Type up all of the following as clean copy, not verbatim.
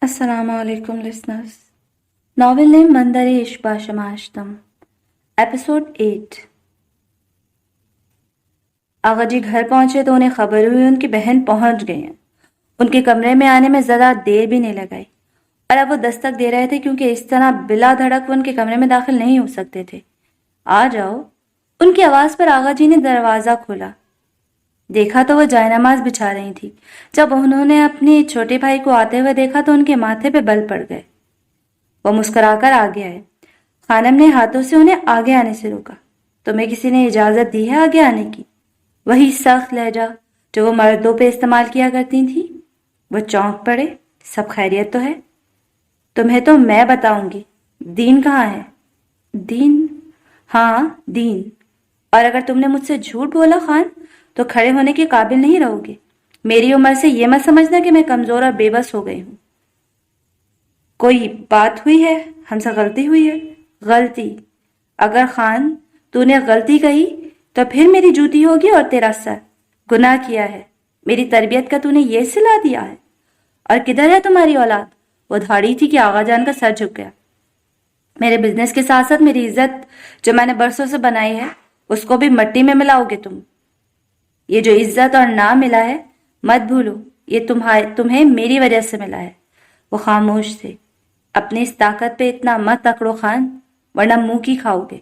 السلام علیکم listeners. Novel نیم مندر عشق باشماشتم. ایپیسوڈ 8. آغا جی گھر پہنچے تو انہیں خبر ہوئی ان کی بہن پہنچ گئی ہیں. ان کے کمرے میں آنے میں زیادہ دیر بھی نہیں لگائی اور اب وہ دستک دے رہے تھے کیونکہ اس طرح بلا دھڑک وہ ان کے کمرے میں داخل نہیں ہو سکتے تھے. آ جاؤ. ان کی آواز پر آغا جی نے دروازہ کھولا. دیکھا تو وہ جائے نماز بچھا رہی تھی. جب انہوں نے اپنے چھوٹے بھائی کو آتے ہوئے دیکھا تو ان کے ماتھے پہ بل پڑ گئے. وہ مسکرا کر آگے آئے. خانم نے ہاتھوں سے انہیں آگے آنے سے روکا. تمہیں کسی نے اجازت دی ہے آگے آنے کی؟ وہی سخت لہجہ جو وہ مردوں پہ استعمال کیا کرتی تھی. وہ چونک پڑے. سب خیریت تو ہے؟ تمہیں تو میں بتاؤں گی. دین کہاں ہے؟ دین؟ ہاں دین. اور اگر تم نے مجھ سے جھوٹ بولا خان تو کھڑے ہونے کے قابل نہیں رہو گے. میری عمر سے یہ مت سمجھنا کہ میں کمزور اور بے بس ہو گئی ہوں. کوئی بات ہوئی ہے؟ ہم سے غلطی ہوئی ہے؟ غلطی؟ اگر خان تو نے غلطی کہی تو پھر میری جوتی ہوگی اور تیرا سر. گناہ کیا ہے. میری تربیت کا تو نے یہ سلا دیا ہے. اور کدھر ہے تمہاری اولاد؟ وہ دھاڑی تھی کہ آغا جان کا سر جھک گیا. میرے بزنس کے ساتھ ساتھ میری عزت جو میں نے برسوں سے بنائی ہے اس کو بھی مٹی میں ملاؤ گے تم. یہ جو عزت اور نام ملا ہے مت بھولو یہ تمہیں میری وجہ سے ملا ہے. وہ خاموش تھے. اپنی اس طاقت پہ اتنا مت اکڑو خان ورنہ منہ کی کھاؤ گے.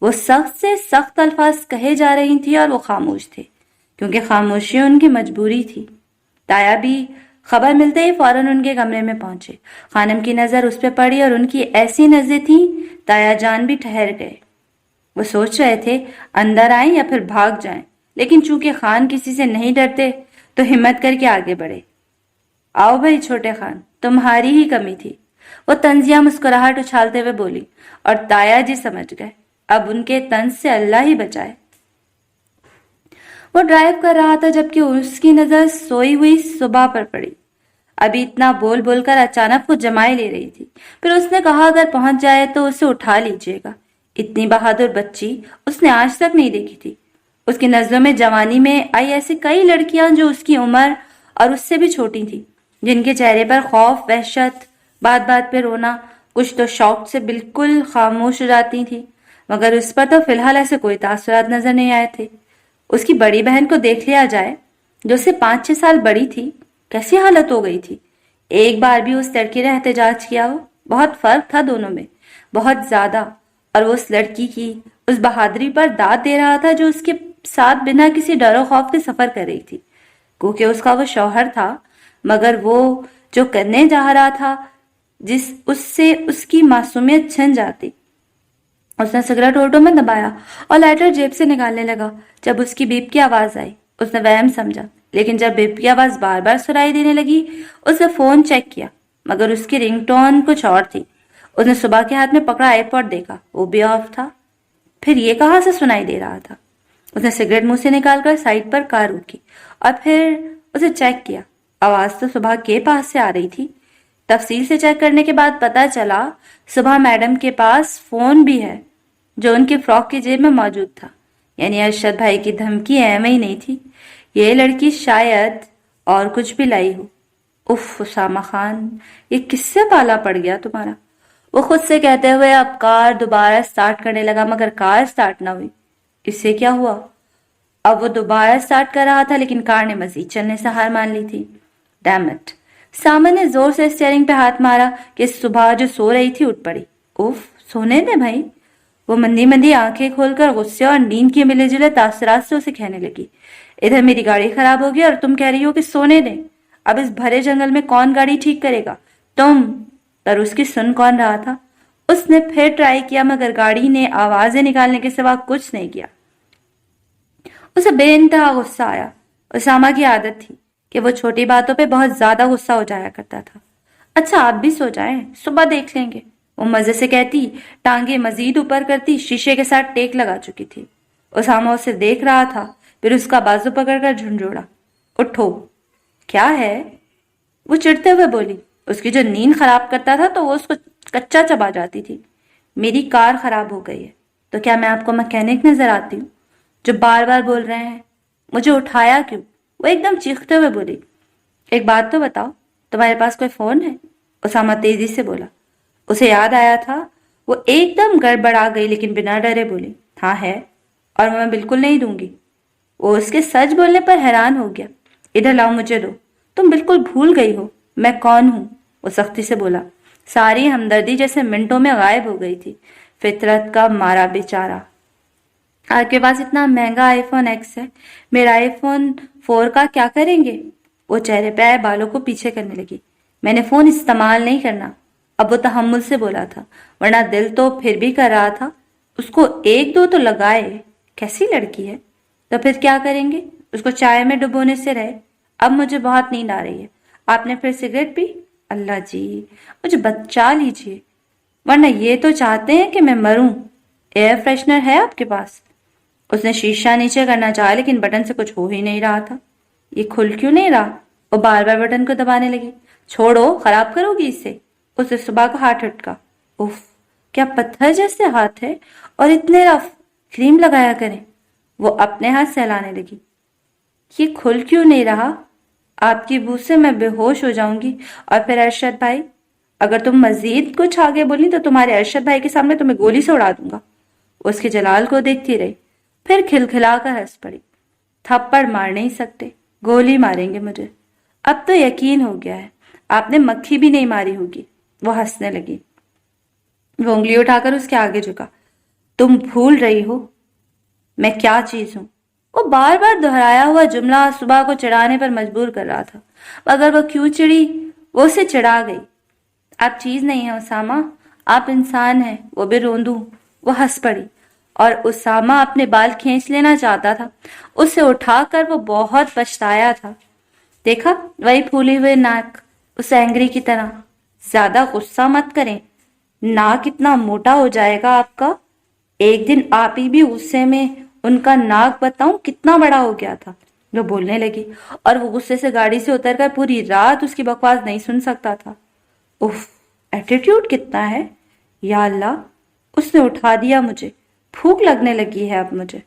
وہ سخت سے سخت الفاظ کہے جا رہی تھی اور وہ خاموش تھے کیونکہ خاموشی ان کی مجبوری تھی. تایا بھی خبر ملتے ہی فوراً ان کے کمرے میں پہنچے. خانم کی نظر اس پہ پڑی اور ان کی ایسی نظریں تھیں تایا جان بھی ٹھہر گئے. وہ سوچ رہے تھے اندر آئیں یا پھر بھاگ جائیں لیکن چونکہ خان کسی سے نہیں ڈرتے تو ہمت کر کے آگے بڑھے. آؤ بھائی چھوٹے خان تمہاری ہی کمی تھی. وہ طنزیہ مسکراہٹ اچھالتے ہوئے بولی اور تایا جی سمجھ گئے اب ان کے طنز سے اللہ ہی بچائے. وہ ڈرائیو کر رہا تھا جبکہ اس کی نظر سوئی ہوئی صبح پر پڑی. ابھی اتنا بول بول کر اچانک وہ جمائے لے رہی تھی. پھر اس نے کہا اگر پہنچ جائے تو اسے اٹھا لیجیے گا. اتنی بہادر بچی اس نے آج تک نہیں دیکھی تھی. اس کی نظروں میں جوانی میں آئی ایسی کئی لڑکیاں جو اس کی عمر اور اس سے بھی چھوٹی تھی جن کے چہرے پر خوف وحشت بات بات پہ رونا کچھ تو شوق سے بالکل خاموش ہو جاتی تھی مگر اس پر تو فی الحال ایسے کوئی تاثرات نظر نہیں آئے تھے. اس کی بڑی بہن کو دیکھ لیا جائے جو اسے 5-6 سال بڑی تھی کیسی حالت ہو گئی تھی. ایک بار بھی اس لڑکی نے احتجاج کیا ہو؟ بہت فرق تھا دونوں میں بہت زیادہ. اور وہ اس لڑکی کی اس بہادری پر داد دے رہا تھا جو اس کے ساتھ بنا کسی ڈر و خوف کے سفر کر رہی تھی کیونکہ اس کا وہ شوہر تھا مگر وہ جو کرنے جا رہا تھا اس سے اس کی معصومیت چھن جاتی. اس نے سگریٹ ہونٹوں میں دبایا اور لائٹر جیب سے نکالنے لگا. جب اس کی بیپ کی آواز آئی اس نے وہم سمجھا لیکن جب بیپ کی آواز بار بار سنائی دینے لگی اس نے فون چیک کیا مگر اس کی رنگ ٹون کچھ اور تھی. اس نے صبح کے ہاتھ میں پکڑا آئی پوڈ دیکھا وہ بھی آف تھا. پھر یہ کہاں سے سنائی دے رہا تھا؟ اس نے سگریٹ منہ سے نکال کر سائڈ پر کار روکی اور پھر اسے چیک کیا. آواز تو صبح کے پاس سے آ رہی تھی. تفصیل سے چیک کرنے کے بعد پتا چلا صبح میڈم کے پاس فون بھی ہے جو ان کے فراک کی جیب میں موجود تھا. یعنی ارشد بھائی کی دھمکی اہم ہی نہیں تھی. یہ لڑکی شاید اور کچھ بھی لائی ہو. اف اسامہ خان یہ کس سے پالا پڑ گیا تمہارا؟ وہ خود سے کہتے ہوئے اب کار دوبارہ سٹارٹ کرنے لگا مگر کار سٹارٹ نہ ہوئی. اس سے کیا ہوا؟ اب وہ دوبارہ سٹارٹ کر رہا تھا لیکن کار نے مزید چلنے سے ہار مان لی تھی. Damn it. سامن نے زور سے اسٹیئرنگ پہ ہاتھ مارا کہ صبح جو سو رہی تھی اٹھ پڑی. اوف سونے دے بھائی. وہ مندی مندی آنکھیں کھول کر غصے اور نیند کے ملے جلے تاثرات سے اسے کہنے لگی. ادھر میری گاڑی خراب ہو گئی اور تم کہہ رہی ہو کہ سونے دیں. اب اس بھرے جنگل میں کون گاڑی ٹھیک کرے گا؟ تم. پر اس کی سن کون رہا تھا؟ اس نے پھر ٹرائی کیا مگر گاڑی نے آوازیں نکالنے کے سوا کچھ نہیں کیا. اسے بے انتہا غصہ آیا. اسامہ کی عادت تھی کہ وہ چھوٹی باتوں پہ بہت زیادہ غصہ ہو جایا کرتا تھا. اچھا آپ بھی سو جائیں صبح دیکھ لیں گے. وہ مزے سے کہتی ٹانگیں مزید اوپر کرتی شیشے کے ساتھ ٹیک لگا چکی تھی. اسامہ اسے دیکھ رہا تھا پھر اس کا بازو پکڑ کر جھنجھوڑا. اٹھو. کیا ہے؟ وہ چڑھتے ہوئے بولی. اس کی جو نیند خراب کرتا تھا تو وہ اس کو کچا چبا جاتی تھی. میری کار خراب ہو گئی ہے تو کیا میں آپ کو مکینک نظر آتی ہوں جو بار بار بول رہے ہیں؟ مجھے اٹھایا کیوں؟ وہ ایک دم چیختے ہوئے بولی. ایک بات تو بتاؤ تمہارے پاس کوئی فون ہے؟ उसामा तेजी से बोला। उसे याद आया था। वो एकदम गड़बड़ा गई लेकिन बिना डरे बोली, हाँ है, और मैं बिल्कुल नहीं दूंगी। वो उसके सच बोलने पर हैरान हो गया। इधर लाओ, मुझे दो। तुम बिल्कुल भूल गई हो मैं कौन हूं, वो सख्ती से बोला। सारी हमदर्दी जैसे मिनटों में गायब हो गई थी। फितरत का मारा बेचारा। आपके पास इतना महंगा आईफोन एक्स है, मेरा आईफोन 4 का क्या करेंगे? वो चेहरे पे आए बालों को पीछे करने लगी। मैंने फोन इस्तेमाल नहीं करना। अब वो तहम्मुल से बोला था, वरना दिल तो फिर भी कर रहा था उसको एक दो तो लगाए। कैसी लड़की है। तो फिर क्या करेंगे? उसको चाय में डुबोने से रहे। अब मुझे बहुत नींद आ रही है। आपने फिर सिगरेट पी? अल्लाह जी, मुझे बचा लीजिए, वरना ये तो चाहते हैं कि मैं मरूं। एयर फ्रेशनर है आपके पास? उसने शीशा नीचे करना चाहा लेकिन बटन से कुछ हो ही नहीं रहा था। ये खुल क्यों नहीं रहा? वो बार बार बटन को दबाने लगी। छोड़ो, खराब करोगी इसे। उसे सुबह का हाथ हटका। उफ, क्या पत्थर जैसे हाथ है, और इतने रफ। क्रीम लगाया करें। वो अपने हाथ सहलाने लगी। ये खुल क्यों नहीं रहा? आपकी बू से मैं बेहोश हो जाऊंगी। और फिर अरशद भाई, अगर तुम मजीद कुछ आगे बोली तो तुम्हारे अरशद भाई के सामने तुम्हें गोली से उड़ा दूंगा। उसके जलाल को देखती रही, फिर खिलखिलाकर हंस पड़ी। थप्पड़ मार नहीं सकते, गोली मारेंगे मुझे। अब तो यकीन हो गया है, आपने मक्खी भी नहीं मारी होगी। वो हंसने लगी। वो उंगली उठाकर उसके आगे झुका। तुम भूल रही हो मैं क्या चीज हूं। वो बार बार दोहराया हुआ जुमला सुबह को चिढ़ाने पर मजबूर कर रहा था, मगर वो क्यों चिढ़ी, वो उसे चिढ़ा गई। आप चीज नहीं है उसामा, आप इंसान हैं, वो भी रोंदू। वो हंस पड़ी और उसामा अपने बाल खींच लेना चाहता था। उसे उठाकर वो बहुत पछताया था। देखा, वही फूली हुए नाक, उस एंग्री की तरह। ज्यादा गुस्सा मत करें, नाक इतना मोटा हो जाएगा आपका। एक दिन आप ही भी गुस्से में उनका नाक बताऊं कितना बड़ा हो गया था। वो बोलने लगी और वो गुस्से से गाड़ी से उतरकर पूरी रात उसकी बकवास नहीं सुन सकता था। उफ, एटीट्यूड कितना है। या अल्लाह, उसने उठा दिया मुझे। भूख लगने लगी है अब मुझे।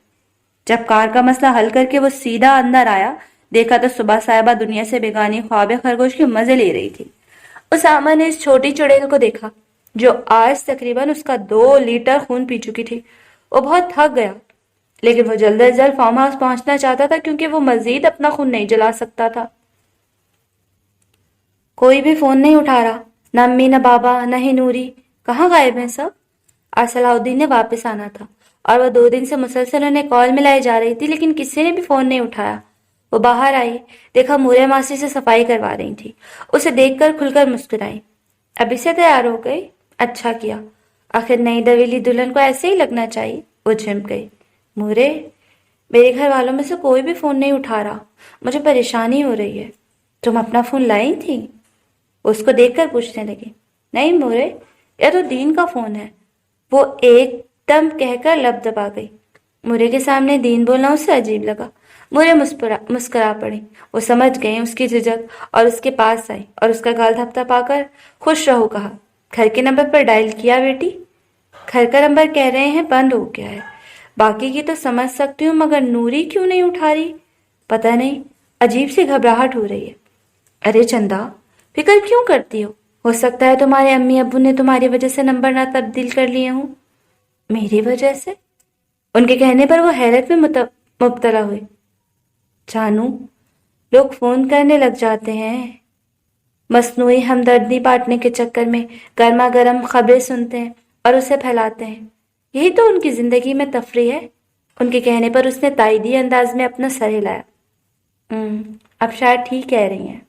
जब कार का मसला हल करके वो सीधा अंदर आया, देखा तो सुबह साहिबा दुनिया से बेगानी ख्वाब खरगोश के मजे ले रही थी। उसामा ने इस छोटी चुड़ैल को देखा जो आज तकरीबन उसका 2 लीटर खून पी चुकी थी। वो बहुत थक गया, लेकिन वो जल्द अज जल्द फार्म हाउस पहुंचना चाहता था क्योंकि वो मजीद अपना खून नहीं जला सकता था। कोई भी फोन नहीं उठा रहा, न अम्मी, न बाबा, न ही नूरी। कहाँ गायब हैं सब? आज सलाउद्दीन ने वापस आना था और वह 2 दिन से मुसलसल उन्हें कॉल मिलाई जा रही थी, लेकिन किसी ने भी फोन नहीं उठाया। वो बाहर आई, देखा मूरे मासी से सफाई करवा रही थी। उसे देखकर खुलकर मुस्कुराई। अभी से तैयार हो गई? अच्छा किया, आखिर नई दवेली दुल्हन को ऐसे ही लगना चाहिए। वो झिमक गई। मूरे, मेरे घर वालों में से कोई भी फोन नहीं उठा रहा, मुझे परेशानी हो रही है। तुम अपना फोन लाई थी? उसको देखकर पूछने लगी। नहीं मूरे, यह तो दीन का फोन है। वो एकदम कहकर लब दबा गई। मूरे के सामने दीन बोलना उसे अजीब लगा। मूरे मुस्कुरा पड़ी। वो समझ गई उसकी झिझक और उसके पास आई और उसका गाल थपथपाकर खुश रहो कहा। घर के नंबर पर डायल किया बेटी? घर का नंबर कह रहे हैं बंद हो गया है। बाकी की तो समझ सकती हूँ, मगर नूरी क्यों नहीं उठा रही? पता नहीं, अजीब सी घबराहट हो रही है। अरे चंदा, फिक्र क्यों करती हो सकता है तुम्हारे अम्मी अब्बू ने तुम्हारी वजह से नंबर ना तब्दील कर लिए हों। मेरी वजह से? उनके कहने पर वो हैरत में मुब्तला हुई। जानू, लोग फोन करने लग जाते हैं, मसनूई हमदर्दी बांटने के चक्कर में गर्मा गर्म खबरें सुनते हैं और उसे फैलाते हैं। यही तो उनकी जिंदगी में तफरी है। उनके कहने पर उसने ताइदी अंदाज में अपना सर हिलाया। अब शायद ठीक कह रही हैं।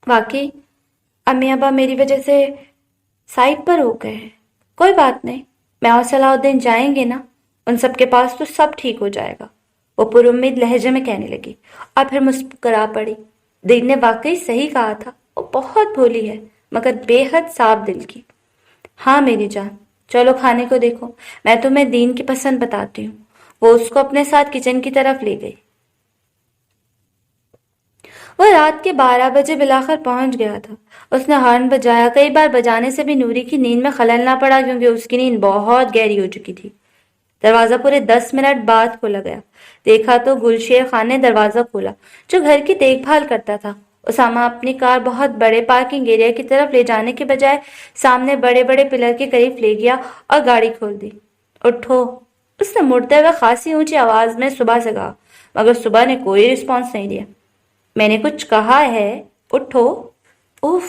वाकई अम्मी अब्बा मेरी वजह से साइड पर हो गए हैं। कोई बात नहीं, मैं और सलाउद्दीन जाएंगे ना, उन सबके पास तो सब ठीक हो जाएगा। वो पुरुम्मीद लहजे में कहने लगी और फिर मुस्कुरा पड़ी। दीन ने वाकई सही कहा था, वो बहुत भोली है मगर बेहद साफ दिल की। हाँ मेरी जान, चलो खाने को देखो, मैं तुम्हें दीन की पसंद बताती हूँ। वो उसको अपने साथ किचन की तरफ ले गई। वह रात के 12 बजे बिलाखिर पहुंच गया था। उसने हॉर्न बजाया। कई बार बजाने से भी नूरी की नींद में खलल ना पड़ा क्योंकि उसकी नींद बहुत गहरी हो चुकी थी। दरवाजा पूरे 10 मिनट बाद खोला गया। देखा तो गुलशेर खान ने दरवाजा खोला, जो घर की देखभाल करता था। اسامہ اپنی کار بہت بڑے پارکنگ ایریا کی طرف لے جانے کے بجائے سامنے بڑے بڑے پلر کے قریب لے گیا اور گاڑی کھول دی۔ اٹھو، اس نے مڑتے ہوئے خاصی اونچی آواز میں صبح سے کہا، مگر صبح نے کوئی رسپانس نہیں دیا۔ میں نے کچھ کہا ہے، اٹھو۔ اف!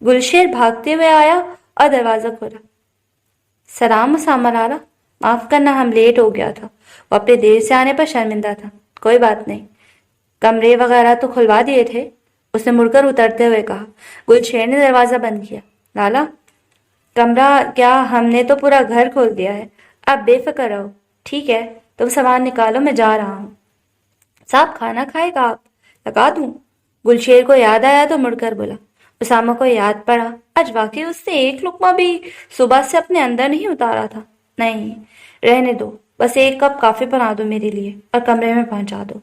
گلشیر بھاگتے ہوئے آیا اور دروازہ کھولا۔ سلام اسامہ لارا، معاف کرنا ہم لیٹ ہو گیا تھا۔ وہ اپنے دیر سے آنے پر شرمندہ تھا۔ کوئی بات نہیں، کمرے وغیرہ تو کھلوا دیے تھے، اس نے مڑ کر اترتے ہوئے کہا۔ گلشیر نے دروازہ بند کیا۔ لالا، کمرہ کیا، ہم نے تو پورا گھر کھول دیا ہے، آپ بے فکر رہو۔ ٹھیک ہے، تم سامان نکالو، میں جا رہا ہوں۔ صاحب کھانا کھائے گا آپ؟ لگا دوں؟ گلشیر کو یاد آیا تو مڑ کر بولا۔ اسامہ کو یاد پڑا آج واقعی اس نے ایک لقمہ بھی صبح سے اپنے اندر نہیں اتارا تھا۔ نہیں، رہنے دو، بس ایک کپ کافی بنا دو میرے لیے اور کمرے میں پہنچا دو۔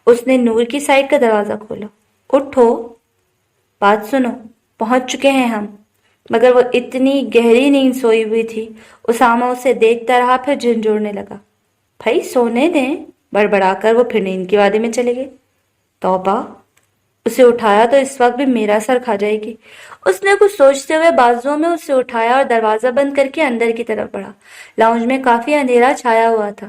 اس نے نور کی سائڈ کا دروازہ کھولا۔ اٹھو، بات سنو، پہنچ چکے ہیں ہم۔ مگر وہ اتنی گہری نیند سوئی ہوئی تھی، اسامہ اسے دیکھتا رہا، پھر جھنجھوڑنے لگا۔ بھائی سونے دیں، بڑبڑا کر وہ پھر نیند کی وادی میں چلے گئے۔ توبہ! اسے اٹھایا تو اس وقت بھی میرا سر کھا جائے گی۔ اس نے کچھ سوچتے ہوئے بازوؤں میں اسے اٹھایا اور دروازہ بند کر کے اندر کی طرف بڑھا۔ لاؤنج میں کافی اندھیرا چھایا ہوا تھا۔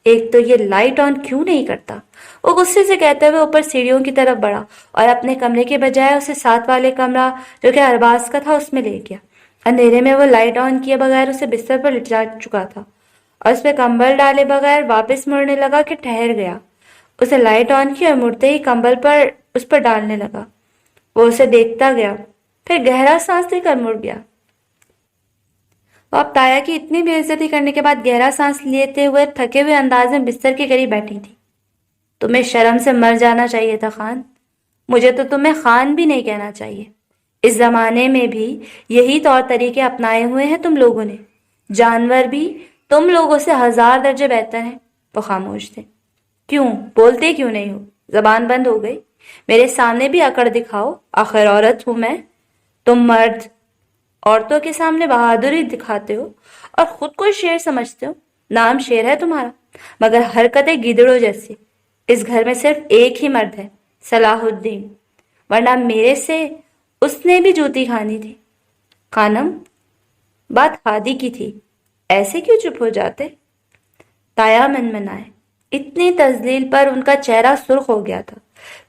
ایک تو یہ لائٹ آن کیوں نہیں کرتا؟ وہ غصے سے کہتے ہوئے اوپر سیڑھیوں کی طرف بڑھا اور اپنے کمرے کے بجائے اسے ساتھ والے کمرہ جو کہ ارباز کا تھا اس میں لے گیا۔ اندھیرے میں وہ لائٹ آن کیے بغیر اسے بستر پر لٹا چکا تھا اور اس پہ کمبل ڈالے بغیر واپس مڑنے لگا کہ ٹھہر گیا۔ اسے لائٹ آن کی اور مڑتے ہی کمبل پر اس پر ڈالنے لگا۔ وہ اسے دیکھتا گیا، پھر گہرا سانس لے کر مڑ گیا۔ وہ اب تایا کی اتنی بے عزتی کرنے کے بعد گہرا سانس لیتے ہوئے تھکے ہوئے انداز میں بستر کے قریب بیٹھی تھی۔ تمہیں شرم سے مر جانا چاہیے تھا خان۔ مجھے تو تمہیں خان بھی نہیں کہنا چاہیے۔ اس زمانے میں بھی یہی طور طریقے اپنائے ہوئے ہیں تم لوگوں نے۔ جانور بھی تم لوگوں سے 1000 درجے بہتر ہیں۔ وہ خاموش تھے۔ کیوں بولتے کیوں نہیں ہو؟ زبان بند ہو گئی؟ میرے سامنے بھی اکڑ دکھاؤ، آخر عورت ہوں میں۔ تم مرد عورتوں کے سامنے بہادری دکھاتے ہو اور خود کو شیر سمجھتے ہو۔ نام شیر ہے تمہارا، مگر حرکتیں گیدڑوں جیسی۔ اس گھر میں صرف ایک ہی مرد ہے، صلاح الدین، ورنہ میرے سے اس نے بھی جوتی کھانی تھی۔ خانم، بات ہادی کی تھی، ایسے کیوں چپ ہو جاتے؟ تایا منائے۔ اتنی تذلیل پر ان کا چہرہ سرخ ہو گیا تھا۔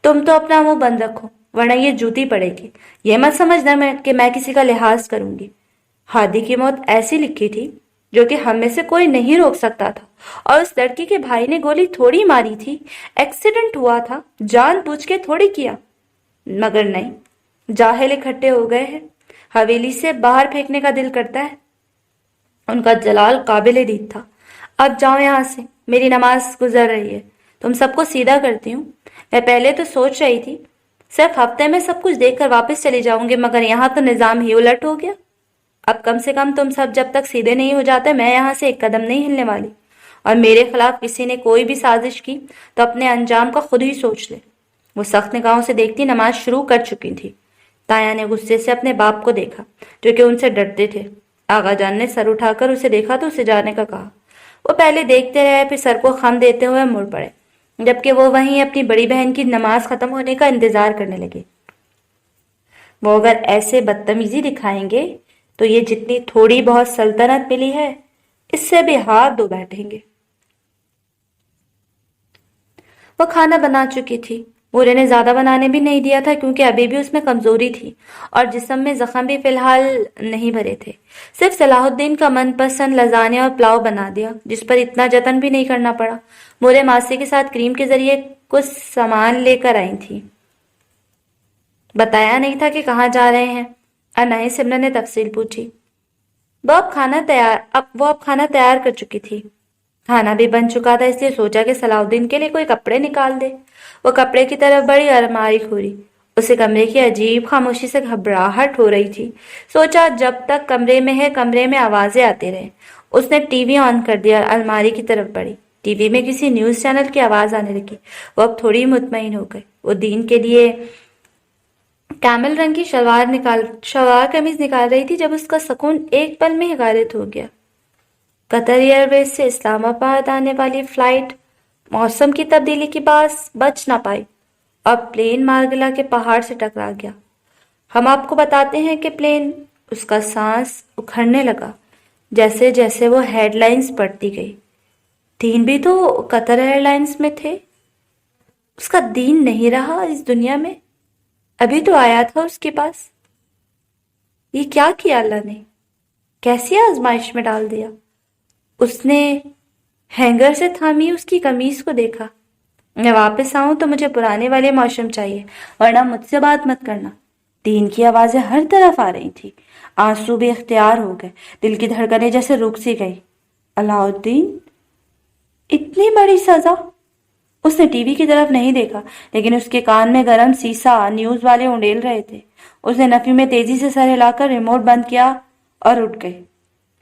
تم تو اپنا منہ بند رکھو، ورنہ یہ جوتی پڑے گی۔ یہ مت سمجھنا کہ میں کسی کا لحاظ کروں گی۔ ہادی کی موت ایسی لکھی تھی جو کہ ہم میں سے کوئی نہیں روک سکتا تھا، اور اس لڑکی کے بھائی نے گولی تھوڑی ماری تھی، ایکسیڈنٹ ہوا تھا، جان بوجھ کے تھوڑی کیا۔ مگر نہیں، جاہل اکٹھے ہو گئے ہیں، حویلی سے باہر پھینکنے کا دل کرتا ہے۔ ان کا جلال قابل دید تھا۔ اب جاؤ یہاں سے، میری نماز گزر رہی ہے، تم سب کو سیدھا کرتی ہوں۔ میں پہلے تو سوچ رہی تھی صرف ہفتے میں سب کچھ دیکھ کر واپس چلی جاؤں گی، مگر یہاں تو نظام ہی الٹ ہو گیا۔ اب کم سے کم تم سب جب تک سیدھے نہیں ہو جاتے، میں یہاں سے ایک قدم نہیں ہلنے والی۔ اور میرے خلاف کسی نے کوئی بھی سازش کی تو اپنے انجام کا خود ہی سوچ لے۔ وہ سخت نگاہوں سے دیکھتی نماز شروع کر چکی تھی۔ تایا نے غصے سے اپنے باپ کو دیکھا جو کہ ان سے ڈرتے تھے۔ آغا جان نے سر اٹھا کر اسے دیکھا تو اسے جانے کا کہا۔ وہ پہلے دیکھتے رہے، پھر سر کو خم دیتے ہوئے مڑ پڑے، جبکہ وہ وہیں اپنی بڑی بہن کی نماز ختم ہونے کا انتظار کرنے لگے۔ وہ اگر ایسے بدتمیزی دکھائیں گے تو یہ جتنی تھوڑی بہت سلطنت ملی ہے اس سے بھی ہاتھ دھو بیٹھیں گے۔ وہ کھانا بنا چکی تھی۔ مورے نے زیادہ بنانے بھی نہیں دیا تھا کیونکہ ابھی بھی اس میں کمزوری تھی اور جسم میں زخم بھی فی الحال نہیں بھرے تھے۔ صرف صلاح الدین کا من پسند لزانیہ اور پلاؤ بنا دیا، جس پر اتنا جتن بھی نہیں کرنا پڑا۔ مورے ماسی کے ساتھ کریم کے ذریعے کچھ سامان لے کر آئی تھی۔ بتایا نہیں تھا کہ کہاں جا رہے ہیں؟ اناہی سمرن نے تفصیل پوچھی۔ وہ اب کھانا تیار کر چکی تھی۔ کھانا بھی بن چکا تھا، اس لیے سوچا کہ صلاح الدین کے لیے کوئی کپڑے نکال دے۔ وہ کپڑے کی طرف بڑھی اور الماری کھولی۔ اسے کمرے کی عجیب خاموشی سے گھبراہٹ ہو رہی تھی۔ سوچا جب تک کمرے میں ہے کمرے میں آوازیں آتی رہیں۔ اس نے ٹی وی آن کر دیا اور الماری کی طرف بڑھی۔ ٹی وی میں کسی نیوز چینل کی آواز آنے لگی۔ وہ اب تھوڑی مطمئن ہو گئی۔ وہ دین کے لیے کیمل رنگ کی شلوار قمیض نکال رہی تھی جب اس کا سکون ایک پل میں ہی غارت ہو گیا۔ قطر ایئر ویز سے اسلام آباد آنے والی فلائٹ موسم کی تبدیلی کی باعث بچ نہ پائی۔ اب پلین مارگلا کے پہاڑ سے ٹکرا گیا۔ ہم آپ کو بتاتے ہیں کہ پلین، اس کا سانس اکھڑنے لگا جیسے جیسے وہ ہیڈ لائنز پڑھتی گئی۔ دین بھی تو قطر ایئر لائنز میں تھے، اس کا دین نہیں رہا اس دنیا میں، ابھی تو آیا تھا اس کے پاس۔ یہ کیا کیا اللہ نے، کیسی آزمائش میں ڈال دیا۔ اس نے ہینگر سے تھامی اس کی قمیص کو دیکھا۔ میں واپس آؤں تو مجھے پرانے والے موسم چاہیے، ورنہ مجھ سے بات مت کرنا۔ دین کی آوازیں ہر طرف آ رہی تھی، آنسو بھی اختیار ہو گئے، دل کی دھڑکنیں جیسے رک سی گئی۔ علاء الدین، اتنی بڑی سزا؟ اس نے ٹی وی کی طرف نہیں دیکھا، لیکن اس کے کان میں گرم سیسا نیوز والے انڈیل رہے تھے۔ اس نے نفی میں تیزی سے سر ہلا کر ریموٹ بند کیا اور اٹھ گئی۔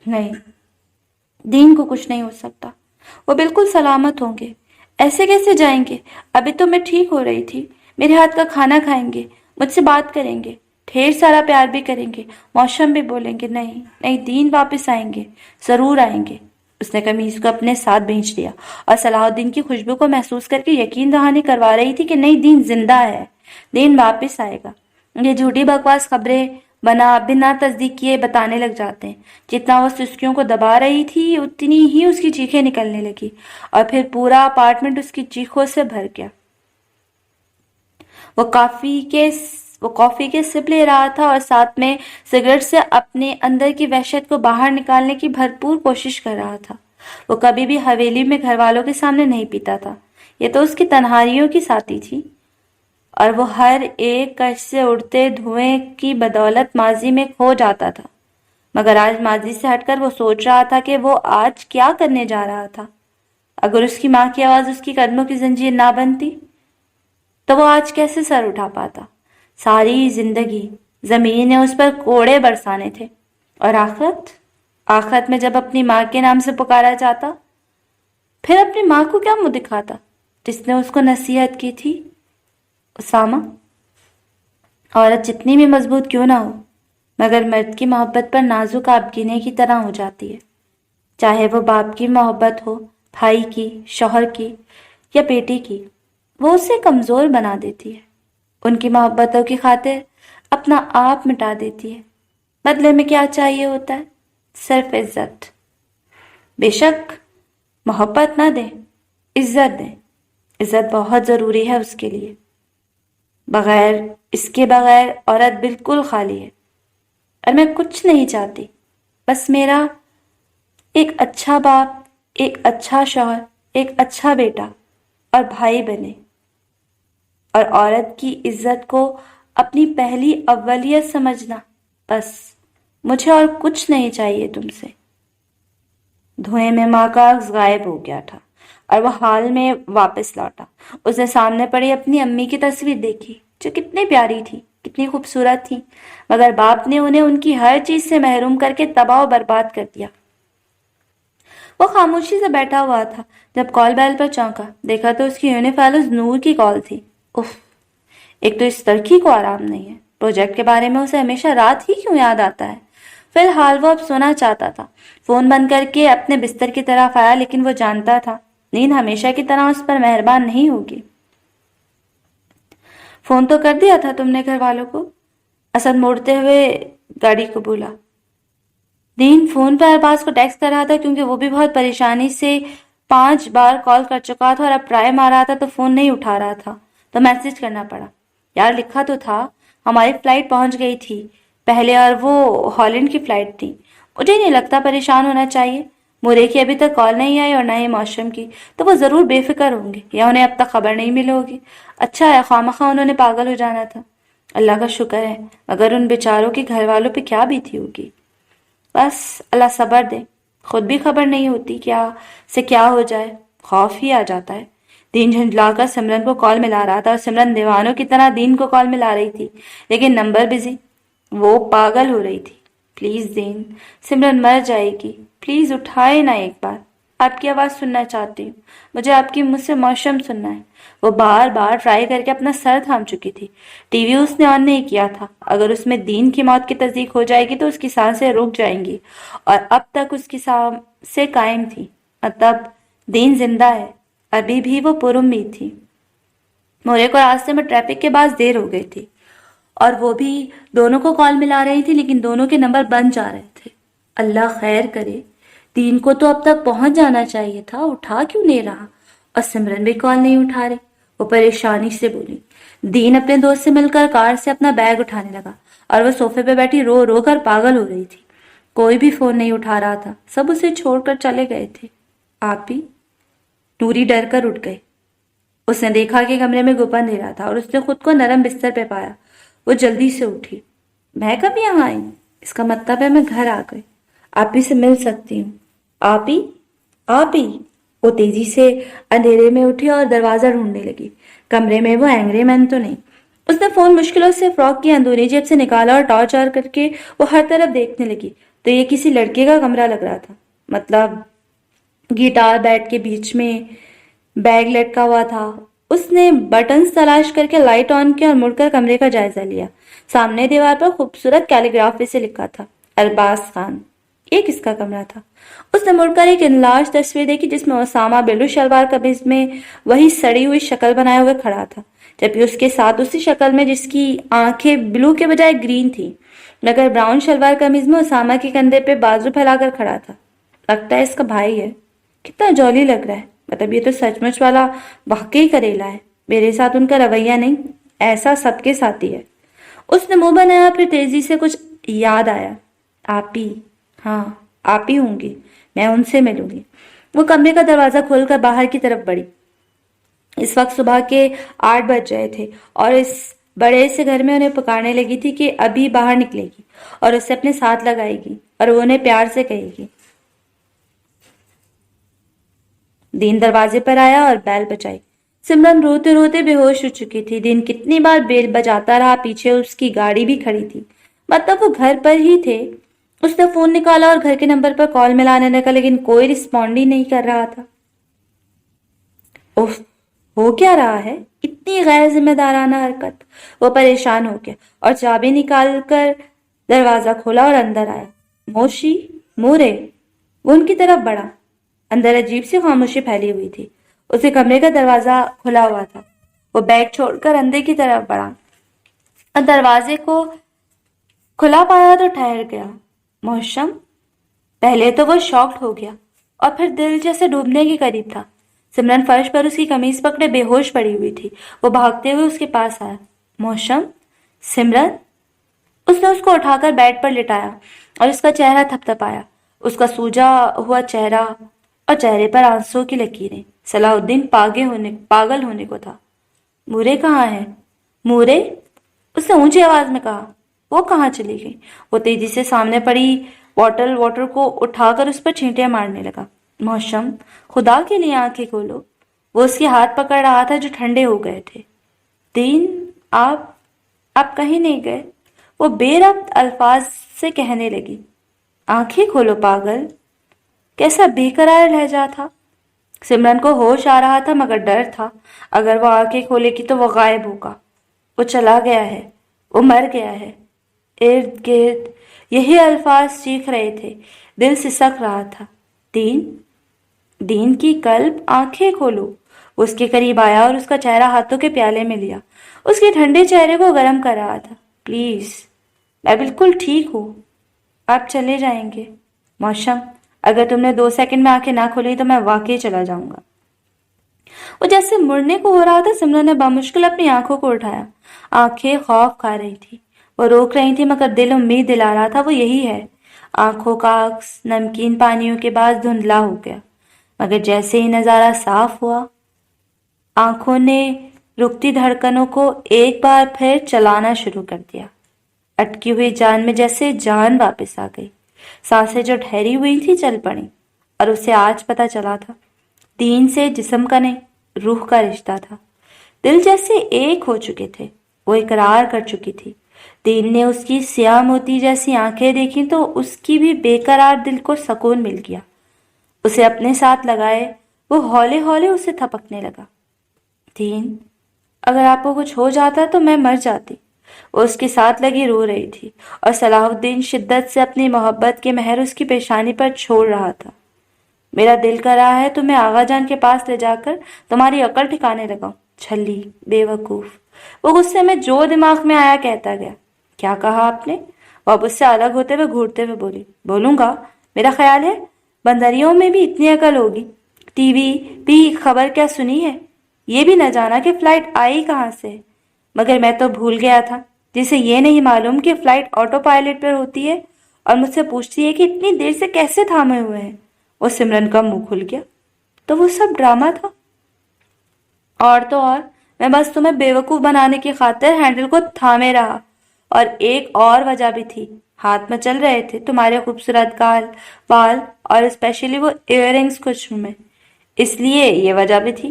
نہیں، دین کو کچھ نہیں ہو سکتا، وہ بالکل سلامت ہوں گے۔ ایسے کیسے جائیں گے؟ ابھی تو میں ٹھیک ہو رہی تھی، میرے ہاتھ کا کھانا کھائیں گے، مجھ سے بات کریں گے، ڈھیر سارا پیار بھی کریں گے، موشم بھی بولیں گے۔ نہیں نہیں، دین واپس آئیں گے، ضرور آئیں گے۔ اس نے قمیص کو اپنے ساتھ بھیج دیا اور صلاح الدین کی خوشبو کو محسوس کر کے یقین دہانی کروا رہی تھی کہ نہیں، دین زندہ ہے، دین واپس آئے گا۔ یہ جھوٹی بکواس خبریں بنا تصدیق کیے بتانے لگ جاتے ہیں۔ جتنا وہ سسکیوں کو دبا رہی تھی اتنی ہی اس کی چیخیں نکلنے لگی اور پھر پورا اپارٹمنٹ اس کی چیخوں سے بھر گیا۔ وہ کافی کے سپ لے رہا تھا اور ساتھ میں سگریٹ سے اپنے اندر کی وحشت کو باہر نکالنے کی بھرپور کوشش کر رہا تھا۔ وہ کبھی بھی حویلی میں گھر والوں کے سامنے نہیں پیتا تھا، یہ تو اس کی تنہائیوں کی ساتھی تھی، اور وہ ہر ایک کش سے اڑتے دھوئیں کی بدولت ماضی میں کھو جاتا تھا۔ مگر آج ماضی سے ہٹ کر وہ سوچ رہا تھا کہ وہ آج کیا کرنے جا رہا تھا۔ اگر اس کی ماں کی آواز اس کی قدموں کی زنجیر نہ بنتی تو وہ آج کیسے سر اٹھا پاتا؟ ساری زندگی زمین نے اس پر کوڑے برسانے تھے، اور آخرت میں جب اپنی ماں کے نام سے پکارا جاتا، پھر اپنی ماں کو کیا منہ دکھاتا جس نے اس کو نصیحت کی تھی؟ اسامہ، عورت جتنی بھی مضبوط کیوں نہ ہو، مگر مرد کی محبت پر نازک آبگینے کی طرح ہو جاتی ہے، چاہے وہ باپ کی محبت ہو، بھائی کی، شوہر کی یا بیٹی کی، وہ اسے کمزور بنا دیتی ہے، ان کی محبتوں کی خاطر اپنا آپ مٹا دیتی ہے۔ بدلے میں کیا چاہیے ہوتا ہے؟ صرف عزت۔ بے شک محبت نہ دیں، عزت دیں، عزت بہت ضروری ہے اس کے لیے۔ اس کے بغیر عورت بالکل خالی ہے، اور میں کچھ نہیں چاہتی، بس میرا ایک اچھا باپ، ایک اچھا شوہر، ایک اچھا بیٹا اور بھائی بنے، اور عورت کی عزت کو اپنی پہلی اولیت سمجھنا۔ بس مجھے اور کچھ نہیں چاہیے تم سے۔ دھوئیں میں ماں کا عکس غائب ہو گیا تھا اور وہ حال میں واپس لوٹا۔ اس نے سامنے پڑی اپنی امی کی تصویر دیکھی، جو کتنی پیاری تھی، کتنی خوبصورت تھی، مگر باپ نے انہیں ان کی ہر چیز سے محروم کر کے تباہ و برباد کر دیا۔ وہ خاموشی سے بیٹھا ہوا تھا جب کال بیل پر چونکا، دیکھا تو اس کی یونیفالوز نور کی کال تھی۔ اف، ایک تو اس لڑکی کو آرام نہیں ہے، پروجیکٹ کے بارے میں اسے ہمیشہ رات ہی کیوں یاد آتا ہے۔ فی الحال وہ اب سونا چاہتا تھا۔ فون بند کر کے اپنے بستر کی طرف آیا، لیکن وہ جانتا تھا نیند ہمیشہ کی طرح اس پر مہربان نہیں ہوگی۔ فون تو کر دیا تھا تم نے گھر والوں کو؟ اسد موڑتے ہوئے گاڑی کو بولا۔ دین فون پر ارباز کو ٹیکسٹ کر رہا تھا، کیونکہ وہ بھی بہت پریشانی سے 5 بار کال کر چکا تھا اور اب ٹرائی مار رہا تھا تو فون نہیں اٹھا رہا تھا، تو میسج کرنا پڑا۔ یار لکھا تو تھا ہماری فلائٹ پہنچ گئی تھی پہلے، اور وہ ہالینڈ کی فلائٹ تھی۔ مجھے نہیں لگتا پریشان ہونا چاہیے، مورے کی ابھی تک کال نہیں آئی اور نہ ہی موسم کی، تو وہ ضرور بے فکر ہوں گے یا انہیں اب تک خبر نہیں ملی ہوگی۔ اچھا ہے، خواہ انہوں نے پاگل ہو جانا تھا۔ اللہ کا شکر ہے، مگر ان بیچاروں کے گھر والوں پہ کیا بیتی ہوگی۔ بس اللہ صبر دے، خود بھی خبر نہیں ہوتی کیا ہو جائے، خوف ہی آ جاتا ہے۔ دین جھنجھلا کر سمرن کو کال ملا رہا تھا اور سمرن دیوانوں کی طرح دین کو کال ملا رہی تھی، لیکن نمبر بزی۔ وہ پاگل ہو رہی تھی۔ پلیز دین، سمرن مر جائے گی، پلیز اٹھائے نا ایک بار، آپ کی آواز سننا چاہتی ہوں، مجھے آپ کی منہ سے موسم سننا ہے۔ وہ بار بار ٹرائی کر کے اپنا سر تھام چکی تھی۔ ٹی وی اس نے آن نہیں کیا تھا، اگر اس میں دین کی موت کی تصدیق ہو جائے گی تو اس کی سانسیں رک جائیں گی، اور اب تک اس کی سانسیں قائم تھی، مطلب دین زندہ ہے، ابھی بھی وہ پر امید تھی۔ मोरे को रास्ते में ट्रैफिक के बाद देर हो गई थी और वो भी दोनों को कॉल मिला रही थी, लेकिन दोनों के नंबर बंद जा रहे थे। अल्लाह खैर करे, दीन को तो अब तक पहुंच जाना चाहिए था, उठा क्यों नहीं रहा? और सिमरन भी कॉल नहीं उठा रही। वो परेशानी से बोली। दीन अपने दोस्त से मिलकर कार से अपना बैग उठाने लगा और वो सोफे पे बैठी रो रो कर पागल हो रही थी। कोई भी फोन नहीं उठा रहा था, सब उसे छोड़कर चले गए थे। आप भी? नूरी डर कर उठ गई। उसने देखा कि कमरे में गुपन दे रहा था और उसने खुद को नरम बिस्तर पे पाया। वो जल्दी से उठी। मैं कब यहाँ आई? इसका मतलब है मैं घर आ गई। आप ही से मिल सकती हूँ। आप ही? आप ही? वो तेजी से अंधेरे में उठी और दरवाजा ढूंढने लगी। कमरे में वो एंग्री मैन तो नहीं। उसने फोन मुश्किलों से फ्रॉक की अंदरूनी जेब से निकाला और टॉर्च ऑन करके वो हर तरफ देखने लगी तो ये किसी लड़के का कमरा लग रहा था। मतलब गिटार बेड के बीच में बैग लटका हुआ था। उसने बटन्स तलाश करके लाइट ऑन किया और मुड़कर कमरे का जायजा लिया। सामने दीवार पर खूबसूरत कैलीग्राफी से लिखा था, अरबाज खान। ये किसका कमरा था? उसने मुड़कर एक इनलार्ज तस्वीर देखी जिसमें ओसामा ब्लू शलवार कमीज में वही सड़ी हुई शक्ल बनाए हुए खड़ा था, जबकि उसके साथ उसी शक्ल में जिसकी आंखें ब्लू के बजाय ग्रीन थी, मगर ब्राउन शलवार कमीज में ओसामा के कंधे पे बाजू फैलाकर खड़ा था। लगता है इसका भाई है। कितना जॉली लग रहा है। मतलब ये तो सचमुच वाला वाकई करेला है। मेरे साथ उनका रवैया नहीं, ऐसा सबके साथ ही है। उसने मुंह बनाया, फिर तेजी से कुछ याद आया। आप ही? हाँ, आप ही होंगी। मैं उनसे मिलूंगी। वो कमरे का दरवाजा खोलकर बाहर की तरफ बढ़ी। इस वक्त सुबह के 8 बज रहे थे और इस बड़े से घर में उन्हें पुकारने लगी थी कि अभी बाहर निकलेगी और उसे अपने साथ लगाएगी और वो उन्हें प्यार से कहेगी। दीन दरवाजे पर आया और बैल बजाई। सिमरन रोते रोते बेहोश हो चुकी थी। दीन कितनी बार बेल बजाता रहा, पीछे उसकी गाड़ी भी खड़ी थी, मतलब वो घर पर ही थे। उसने फोन निकाला और घर के नंबर पर कॉल मिलाने लगा, लेकिन कोई रिस्पॉन्ड ही नहीं कर रहा था। उफ, हो क्या रहा है? इतनी गैर जिम्मेदाराना हरकत। वो परेशान हो गया और चाबी निकाल कर दरवाजा खोला और अंदर आया। मोशी, मोरे। वो उनकी तरफ बढ़ा। अंदर अजीब सी खामोशी फैली हुई थी। उसे कमरे का दरवाजा खुला हुआ था। वो बैग छोड़कर अंदर की तरफ बढ़ा और दरवाजे को खुला पाया तो ठहर गया। मौसम। पहले तो वो शॉक्ड हो गया और फिर दिल जैसे डूबने के करीब था। सिमरन फर्श पर उसकी कमीज पकड़े बेहोश पड़ी हुई थी। वो भागते हुए उसके पास आया। मौसम, सिमरन। उसने उसको उठाकर बेड पर लिटाया और उसका चेहरा थपथपाया। उसका सूजा हुआ चेहरा और चेहरे पर आंसुओं की लकीरें। सलाहुद्दीन पागल होने को था। मूरे कहाँ है? मूरे? उसने ऊंची आवाज में कहा। वो कहाँ चली गई? वो तेजी से सामने पड़ी वाटर को उठाकर उस पर छींटे मारने लगा। मौसम, खुदा के लिए आंखें खोलो। वो उसके हाथ पकड़ रहा था जो ठंडे हो गए थे। दीन, आप कहीं नहीं गए? वो बेरब्त अल्फाज से कहने लगी। आंखें खोलो पागल। कैसा बेकरार लहजा था। सिमरन को होश आ रहा था, मगर डर था। अगर वो आंखें खोलेगी तो वो गायब होगा। वो चला गया है, वो मर गया है। इर्द गिर्द यही अल्फाज चीख रहे थे। दिल सिसक रहा था। दीन की कल्ब, आंखें खोलो। वो उसके करीब आया और उसका चेहरा हाथों के प्याले में लिया। उसके ठंडे चेहरे को गर्म कर रहा था। प्लीज, मैं बिल्कुल ठीक हूँ। आप चले जाएंगे? मौसम, अगर तुमने 2 सेकंड में आंखें ना खोली तो मैं वाकई चला जाऊंगा। वो जैसे मुड़ने को हो रहा था। सिमरन ने बामुश्किल अपनी आंखों को उठाया। आंखें खौफ खा रही थी। वो रोक रही थी, मगर दिल उम्मीद दिला रहा था वो यही है। आंखों का अक्स नमकीन पानियों के बाद धुंधला हो गया, मगर जैसे ही नजारा साफ हुआ, आंखों ने रुकती धड़कनों को एक बार फिर चलाना शुरू कर दिया। अटकी हुई जान में जैसे जान वापस आ गई। सांसें जो ठहरी हुई थी चल पड़ी और उसे आज पता चला था, दीन से जिस्म का नहीं, रूह का रिश्ता था। दिल जैसे एक हो चुके थे। वो इकरार कर चुकी थी। दीन ने उसकी स्याह मोती जैसी आंखें देखी तो उसकी भी बेकरार दिल को सुकून मिल गया। उसे अपने साथ लगाए वो हौले हौले उसे थपकने लगा। दीन, अगर आपको कुछ हो जाता तो मैं मर जाती। वो उसके साथ लगी रो रही थी और सलाहुद्दीन शिद्दत से अपनी मोहब्बत के मेहर उसकी पेशानी पर छोड़ रहा था। मेरा दिल कर रहा है तुम्हें आगा जान के पास ले जाकर तुम्हारी अकल ठिकाने लगाऊं। छली, बेवकूफ। वो गुस्से में जो दिमाग में आया कहता गया। क्या कहा आपने? वो अब उससे अलग होते हुए घूरते हुए बोली। बोलूंगा, मेरा ख्याल है बंदरियों में भी इतनी अकल होगी। टीवी भी खबर क्या सुनी है, ये भी न जाना कि फ्लाइट आई कहाँ से। मगर मैं तो भूल गया था, जिसे ये नहीं मालूम कि फ्लाइट ऑटो पायलट पर होती है और मुझसे पूछती है कि इतनी देर से कैसे थामे हुए हैं। वो सिमरन का मुंह खुल गया। तो वो सब ड्रामा था। और तो और मैं बस तुम्हें बेवकूफ बनाने की खातिर हैंडल को थामे रहा। और एक और वजह भी थी, हाथ में चल रहे थे तुम्हारे खूबसूरत गाल, बाल और स्पेशली वो इयररिंग्स कुछ में, इसलिए ये वजह भी थी।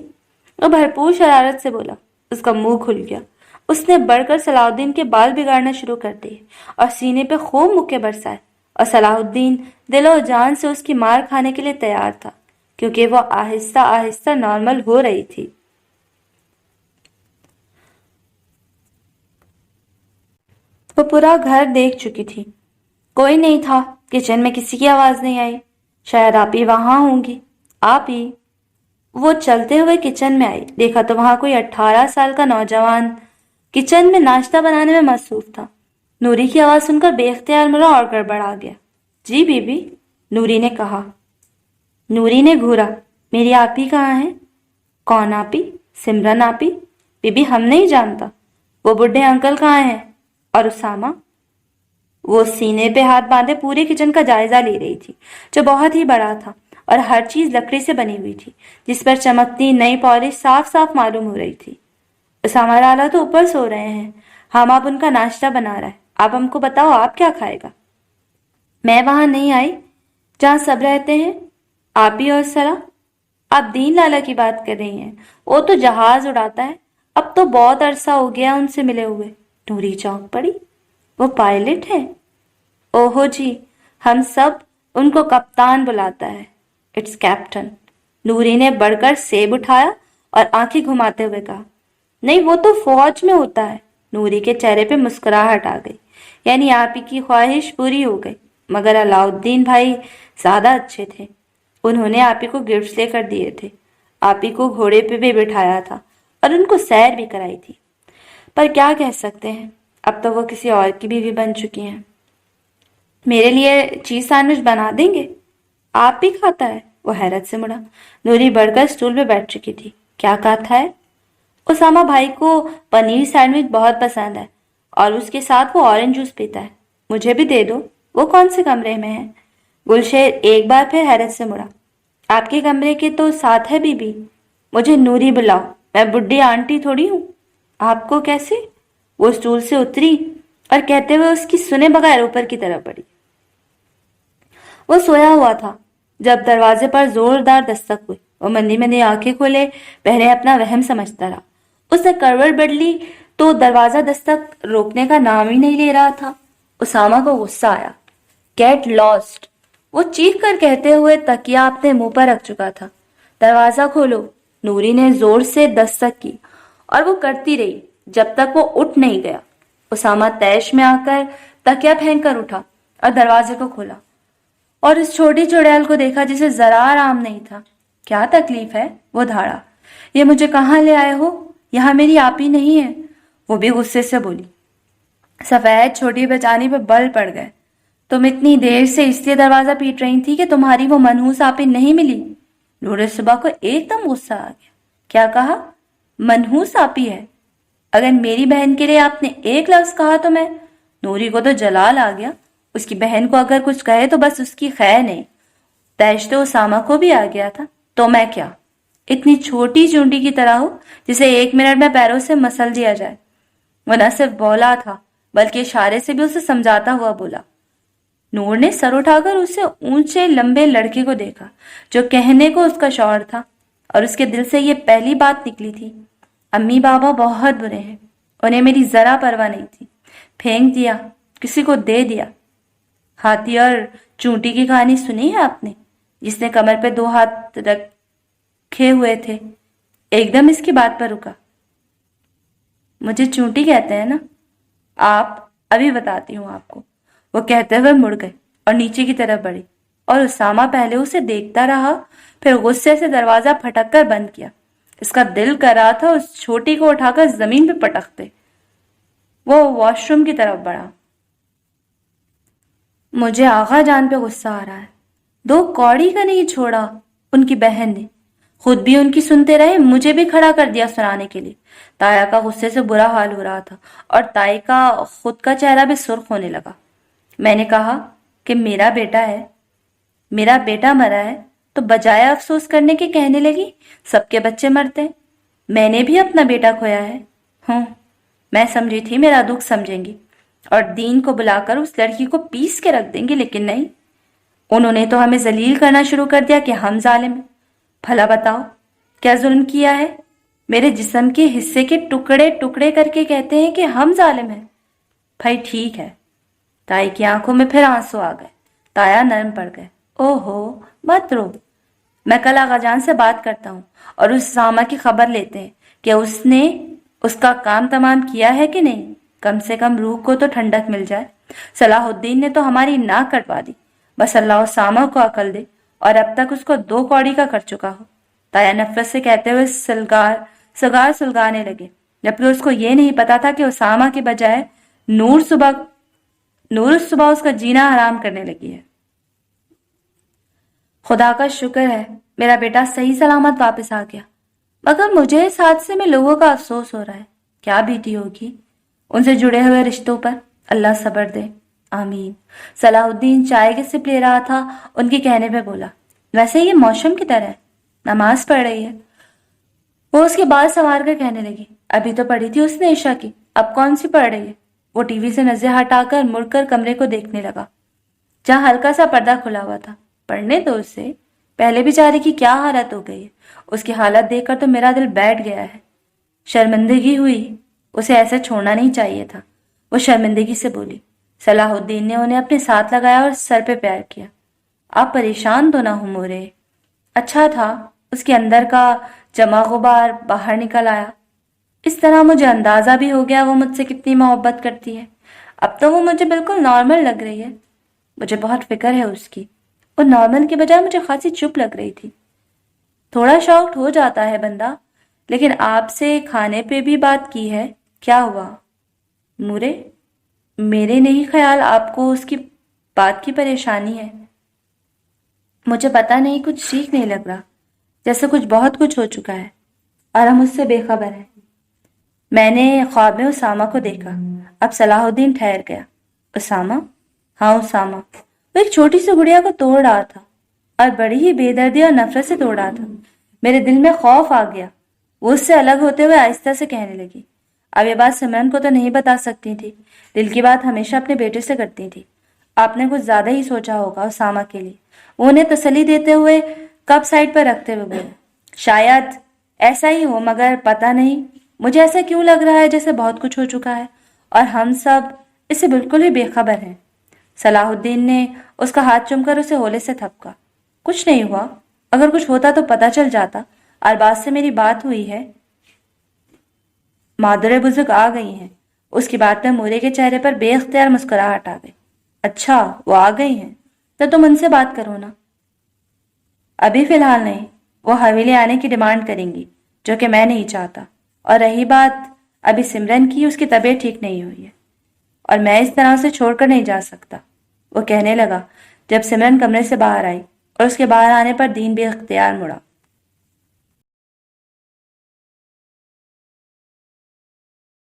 वो भरपूर शरारत से बोला। उसका मुंह खुल गया। उसने बढ़कर सलाउद्दीन के बाल बिगाड़ना शुरू कर दिए और सीने पे खूब मुक्के बरसाए। और सलाउद्दीन दिलो जान से उसकी मार खाने के लिए तैयार था, क्योंकि वो आहिस्ता आहिस्ता नॉर्मल हो रही थी। वो पूरा घर देख चुकी थी। कोई नहीं था। किचन में किसी की आवाज नहीं आई। शायद आप ही वहां होंगी। आप ही। वो चलते हुए किचन में आई। देखा तो वहां कोई 18 साल का नौजवान किचन में नाश्ता बनाने में मसरूफ था। नूरी की आवाज सुनकर बेख्तियार मुड़ा और गड़बड़ा गया। जी बीबी, नूरी ने कहा। नूरी ने घूरा। मेरी आपी कहाँ है? कौन आपी? सिमरन आपी? बीबी हम नहीं जानता। वो बुढ़े अंकल कहाँ हैं? और उसामा? वो सीने पे हाथ बांधे पूरे किचन का जायजा ले रही थी, जो बहुत ही बड़ा था और हर चीज लकड़ी से बनी हुई थी, जिस पर चमकती नई पॉलिश साफ साफ मालूम हो रही थी। उसामा लाला तो ऊपर सो रहे हैं। हम आप उनका नाश्ता बना रहा है। आप हमको बताओ, आप क्या खाएगा? मैं वहां नहीं आई जहां सब रहते हैं, आप ही और सरा। आप दीन लाला की बात कर रही हैं। वो तो जहाज उड़ाता है। अब तो बहुत अरसा हो गया उनसे मिले हुए। नूरी चौंक पड़ी। वो पायलट है? ओहो जी, हम सब उनको कप्तान बुलाता है। It's captain. नूरी ने बढ़कर सेब उठाया और आंखें घुमाते हुए कहा। नहीं, वो तो फौज में होता है। नूरी के चेहरे पे मुस्कुराहट आ गई। यानी आप ही की ख्वाहिश पूरी हो गई। मगर अलाउद्दीन भाई ज्यादा अच्छे थे। उन्होंने आप ही को गिफ्ट्स लेकर दिए थे। आप ही को घोड़े पे भी बिठाया था और उनको सैर भी कराई थी। पर क्या कह सकते हैं, अब तो वो किसी और की बीवी बन चुकी हैं। मेरे लिए चीज सैंडविच बना देंगे? आप भी खाता है? वो हैरत से मुड़ा। नूरी बढ़कर स्टूल पे बैठ चुकी थी। क्या खाता है? उसामा भाई को पनीर सैंडविच बहुत पसंद है और उसके साथ वो ऑरेंज जूस पीता है। मुझे भी दे दो। वो कौन से कमरे में है? गुलशेर एक बार फिर हैरत से मुड़ा। आपके कमरे के तो साथ है बीबी। मुझे नूरी बुलाओ, मैं बुढ़ी आंटी थोड़ी हूँ। आपको कैसे? वो स्टूल से उतरी और कहते हुए उसकी सुने बगैर ऊपर की तरफ बढ़ी। वो सोया हुआ था जब दरवाजे पर जोरदार दस्तक हुई। वो मंदी मंदी आंखें खोले पहले अपना वहम समझता रहा। उसने करवट बदली तो दरवाजा दस्तक रोकने का नाम ही नहीं ले रहा था। उसामा को गुस्सा आया। गेट लॉस्ट, वो चीख कर कहते हुए तकिया अपने मुंह पर रख चुका था। दरवाजा खोलो। नूरी ने जोर से दस्तक की और वो करती रही जब तक वो उठ नहीं गया। उसामा तैश में आकर तकिया फेंक कर उठा और दरवाजे को खोला और उस छोटी चुड़ैल को देखा जिसे जरा आराम नहीं था। क्या तकलीफ है? वो धाड़ा। ये मुझे कहाँ ले आए हो? यहाँ मेरी आप ही नहीं है। वो भी गुस्से से बोली। सफेद छोटी बेचारी पे बल पड़ गए। तुम इतनी देर से इसलिए दरवाजा पीट रही थी कि तुम्हारी वो मनहूस आपी नहीं मिली। नूरे सुबह को एकदम गुस्सा आ गया। क्या कहा? मनहूस आपी है? अगर मेरी बहन के लिए आपने एक लफ्ज कहा तो मैं। नूरी को तो जलाल आ गया। उसकी बहन को अगर कुछ कहे तो बस उसकी खैर नहीं। तैश तो उसामा को भी आ गया था। तो मैं क्या, इतनी छोटी चूंटी की तरह हूं जिसे 1 मिनट में पैरों से मसल दिया जाए? वो न सिर्फ बोला था बल्कि इशारे से भी उसे समझाता हुआ बोला। नूर ने सर उठाकर उसे ऊंचे लंबे लड़के को देखा जो कहने को उसका शौहर था, और उसके दिल से ये पहली बात निकली थी। अम्मी बाबा बहुत बुरे हैं। उन्हें मेरी जरा परवाह नहीं थी। फेंक दिया, किसी को दे दिया। हाथी और चूंटी की कहानी सुनी है आपने, जिसने कमर पे 2 हाथ रखे हुए थे? एकदम इसकी बात पर रुका। मुझे चूंटी कहते हैं ना आप? अभी बताती हूँ आपको। वो कहते हुए मुड़ गए और नीचे की तरफ बढ़ी, और उसामा पहले उसे देखता रहा, फिर गुस्से से दरवाजा फटक कर बंद किया। इसका दिल कर रहा था उस छोटी को उठाकर जमीन पे पटक दे। वो वॉशरूम की तरफ बढ़ा। मुझे आगा जान पे गुस्सा आ रहा है। 2 कौड़ी का नहीं छोड़ा उनकी बहन ने, खुद भी उनकी सुनते रहे, मुझे भी खड़ा कर दिया सुनाने के लिए। ताया का गुस्से से बुरा हाल हो रहा था और ताई का खुद का चेहरा भी सुर्ख होने लगा। मैंने कहा कि मेरा बेटा मरा है तो बजाय अफसोस करने के कहने लगी सबके बच्चे मरते हैं, मैंने भी अपना बेटा खोया है। मैं समझी थी मेरा दुख समझेंगी और दीन को बुलाकर उस लड़की को पीस के रख देंगे, लेकिन नहीं, उन्होंने तो हमें जलील करना शुरू कर दिया कि हम जालिम हैं। भला बताओ क्या जुल्म किया है? मेरे जिस्म के हिस्से के टुकड़े टुकड़े करके कहते हैं कि हम जालिम हैं। भाई ठीक है। ताई की आंखों में फिर आंसू आ गए। ताया नरम पड़ गए। ओहो मत रो, मैं कल आगा जान से बात करता हूँ और उस सामा की खबर लेते हैं कि उसने उसका काम तमाम किया है कि नहीं। कम से कम रूह को तो ठंडक मिल जाए। सलाहुद्दीन ने तो हमारी नाक कटवा दी। बस अल्लाह सामा को अकल दे, और अब तक उसको 2 कौड़ी का कर चुका हो। ताया नफरत से कहते हुए सगार सुलगाने लगे, जबकि उसको ये नहीं पता था कि उसामा के बजाय नूर सुबह उसका जीना हराम करने लगी है। खुदा का शुक्र है मेरा बेटा सही सलामत वापस आ गया, मगर मुझे इस हादसे में लोगों का अफसोस हो रहा है। क्या बीती होगी उनसे जुड़े हुए रिश्तों पर। अल्लाह सब्र दे, आमीन। सलाहुद्दीन चाय की सिप ले रहा था, उनके कहने पे बोला, वैसे ये मौसम की तरह है, नमाज पढ़ रही है। वो उसके बाल संवार कर कहने लगी, अभी तो पढ़ी थी उसने ईशा की, अब कौन सी पढ़ रही है। वो टीवी से नजर हटाकर मुड़कर कमरे को देखने लगा जहां हल्का सा पर्दा खुला हुआ था। पढ़ने दो उसे, पहले बेचारे की क्या हालत हो गई है। उसकी हालत देखकर तो मेरा दिल बैठ गया है। शर्मिंदगी हुई, उसे ऐसे छोड़ना नहीं चाहिए था। वो शर्मिंदगी से बोली। सलाहुद्दीन ने उन्हें अपने साथ लगाया और सर पे प्यार किया। आप परेशान तो ना हो मोरे। अच्छा था उसके अंदर का जमा गुबार बाहर निकल आया। इस तरह मुझे अंदाजा भी हो गया वो मुझसे कितनी मोहब्बत करती है। अब तो वो मुझे बिल्कुल नॉर्मल लग रही है। मुझे बहुत फिक्र है उसकी। वो नॉर्मल के बजाय मुझे खासी चुप लग रही थी। थोड़ा शॉक्ड हो जाता है बंदा, लेकिन आपसे खाने पे भी बात की है। क्या हुआ मूरे? मेरे नहीं ख्याल आपको उसकी बात की परेशानी है। मुझे पता नहीं, कुछ ठीक नहीं लग रहा, जैसे बहुत कुछ हो चुका है और हम उससे बेखबर हैं। मैंने ख्वाब में उसामा को देखा। अब सलाहुद्दीन ठहर गया। उसामा? हाँ उसामा। वो एक छोटी सी गुड़िया को तोड़ रहा था और बड़ी ही बेदर्दी और नफरत से तोड़ रहा था। मेरे दिल में खौफ आ गया। वो उससे अलग होते हुए आहिस्ता से कहने लगी, अब ये बात सिमरन को तो नहीं बता सकती थी। दिल की बात हमेशा अपने बेटे से करती थी। आपने कुछ ज्यादा ही सोचा होगा उसामा के लिए। वो उन्हें तसल्ली देते हुए कप साइड पर रखते हुए बोले, शायद ऐसा ही हो, मगर पता नहीं, मुझे ऐसा क्यों लग रहा है जैसे बहुत कुछ हो चुका है और हम सब इससे बिल्कुल ही बेखबर हैं। सलाहुद्दीन ने उसका हाथ चूमकर उसे होले से थपका। कुछ नहीं हुआ, अगर कुछ होता तो पता चल जाता। अरबाज से मेरी बात हुई है, मादरे बुजुर्ग आ गई हैं। उसकी बात में मोरे के चेहरे पर बेख्तियार मुस्कुराहट आ गई। अच्छा वो आ गई हैं, तो तुम उनसे बात करो ना। अभी फिलहाल नहीं, वो हवेली आने की डिमांड करेंगी, जो कि मैं नहीं चाहता। और रही बात अभी सिमरन की, उसकी तबीयत ठीक नहीं हुई है और मैं इस तरह से छोड़कर नहीं जा सकता, वो कहने लगा जब सिमरन कमरे से बाहर आई और उसके बाहर आने पर दीन बेख्तियार मुड़ा।